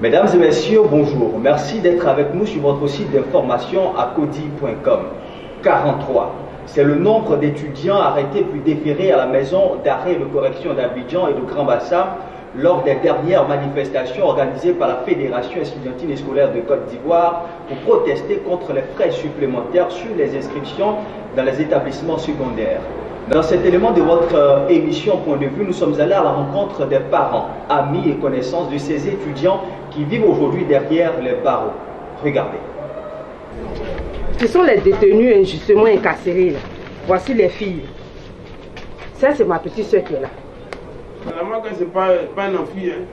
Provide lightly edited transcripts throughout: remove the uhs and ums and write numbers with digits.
Mesdames et messieurs, bonjour. Merci d'être avec nous sur votre site d'information acodi.com. 43. C'est le nombre d'étudiants arrêtés puis déférés à la maison d'arrêt et de correction d'Abidjan et de Grand Bassam lors des dernières manifestations organisées par la Fédération estudiantine et scolaire de Côte d'Ivoire pour protester contre les frais supplémentaires sur les inscriptions dans les établissements secondaires. Dans cet élément de votre émission Point de vue, nous sommes allés à la rencontre des parents, amis et connaissances de ces étudiants qui vivent aujourd'hui derrière les barreaux. Regardez. Ce sont les détenus injustement incarcérés. Là. Voici les filles. Ça, c'est ma petite soeur qui est là. La MACA, ce n'est pas un amphi. Hein.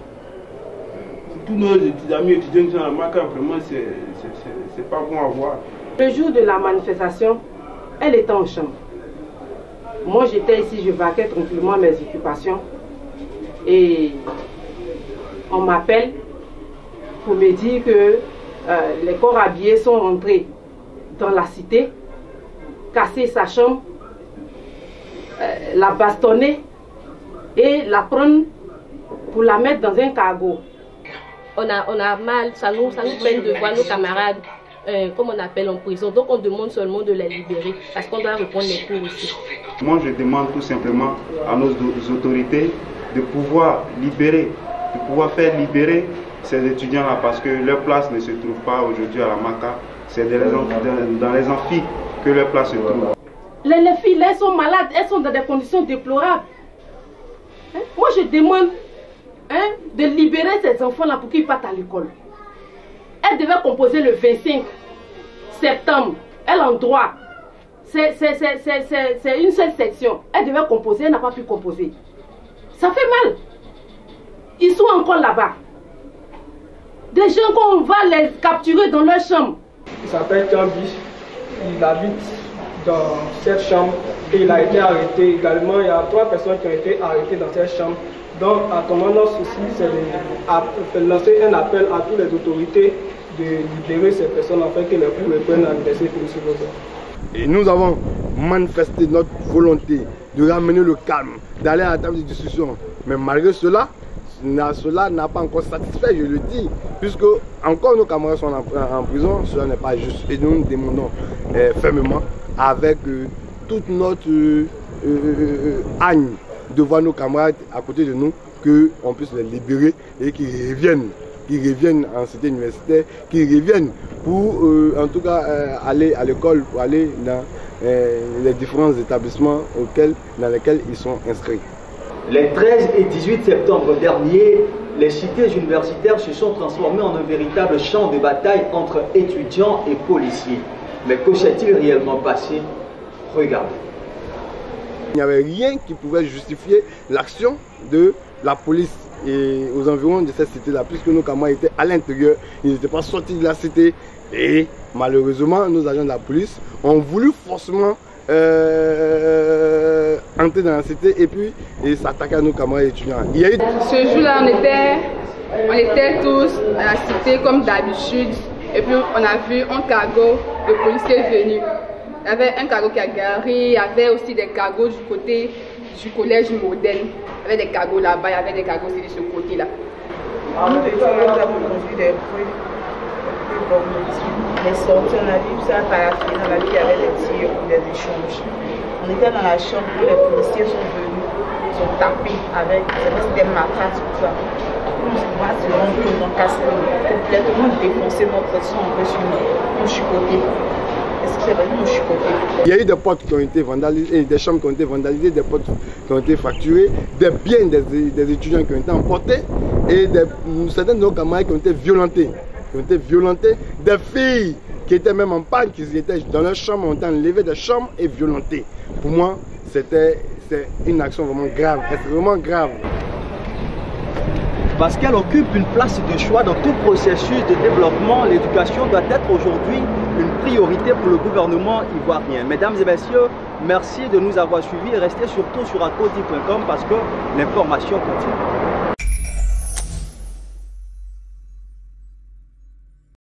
Tous nos amis étudiants qui sont à la MACA, vraiment, c'est pas bon à voir. Le jour de la manifestation, elle était en chambre. Moi, j'étais ici, je vaquais tranquillement à mes occupations. Et on m'appelle pour me dire que les corps habillés sont rentrés dans la cité, cassé sa chambre, la bastonner et la prendre pour la mettre dans un cargo. On a mal, ça nous peine de voir nos camarades, comme on appelle en prison. Donc on demande seulement de les libérer parce qu'on doit reprendre les cours aussi. Moi je demande tout simplement à nos autorités de pouvoir libérer, de pouvoir faire libérer ces étudiants-là parce que leur place ne se trouve pas aujourd'hui à la MACA. C'est dans les amphis que leur place se trouve. Les filles, elles sont malades, elles sont dans des conditions déplorables. Hein? Moi, je demande de libérer ces enfants-là pour qu'ils partent à l'école. Elle devait composer le 25 septembre. Elle en droit. C'est une seule section. Elle devait composer, elle n'a pas pu composer. Ça fait mal. Ils sont encore là-bas. Des gens qu'on va les capturer dans leur chambre. Il s'appelle Tambis, il habite dans cette chambre et il a été arrêté également. Il y a 3 personnes qui ont été arrêtées dans cette chambre. Donc, à comment notre souci, c'est de lancer un appel à toutes les autorités de libérer ces personnes afin que les cours reprennent à l'université pour le secondaire. Et nous avons manifesté notre volonté de ramener le calme, d'aller à la table de discussion. Mais malgré cela, cela n'a pas encore satisfait, je le dis, puisque encore nos camarades sont en prison, cela n'est pas juste. Et nous demandons fermement, avec toute notre haine de voir nos camarades à côté de nous, qu'on puisse les libérer et qu'ils reviennent en cité universitaire, qu'ils reviennent pour en tout cas aller à l'école, pour aller dans les différents établissements dans lesquels ils sont inscrits. Les 13 et 18 septembre dernier, les cités universitaires se sont transformées en un véritable champ de bataille entre étudiants et policiers. Mais que s'est-il réellement passé? Regardez. Il n'y avait rien qui pouvait justifier l'action de la police et aux environs de cette cité-là, puisque nos camarades étaient à l'intérieur, ils n'étaient pas sortis de la cité. Et malheureusement, nos agents de la police ont voulu forcément entrer dans la cité et puis s'attaquer à nos camarades étudiants. Ce jour-là, on était tous à la cité comme d'habitude. Et puis on a vu un cargo de policiers venus. Il y avait un cargo qui a garé, il y avait aussi des cargos du côté du collège moderne. Il y avait des cargos là-bas, il y avait des cargos aussi de ce côté-là. On a produit des bruits. Les sorties, on a vu ça par la fenêtre, on a vu qu'il y avait des tirs ou des échanges. On était dans la chambre où les policiers sont venus, ils ont tapé avec des matraques, tout ça. Moi, c'est vraiment qu'ils ont cassé complètement défoncé notre son, un peu sur nous chicoter. Est-ce que c'est vrai, nous chicoter? Il y a eu des portes qui ont été vandalisées, des chambres qui ont été vandalisées, des portes qui ont été fracturées, des biens des étudiants qui ont été emportés et certains de nos camarades qui ont été violentés. Des filles qui étaient même en panne, qui étaient dans leur chambre, ont été enlevées des chambres et violentées. Pour moi, c'est une action vraiment grave, extrêmement grave. Parce qu'elle occupe une place de choix dans tout processus de développement, l'éducation doit être aujourd'hui une priorité pour le gouvernement ivoirien. Mesdames et messieurs, merci de nous avoir suivis et restez surtout sur acodi.com parce que l'information continue.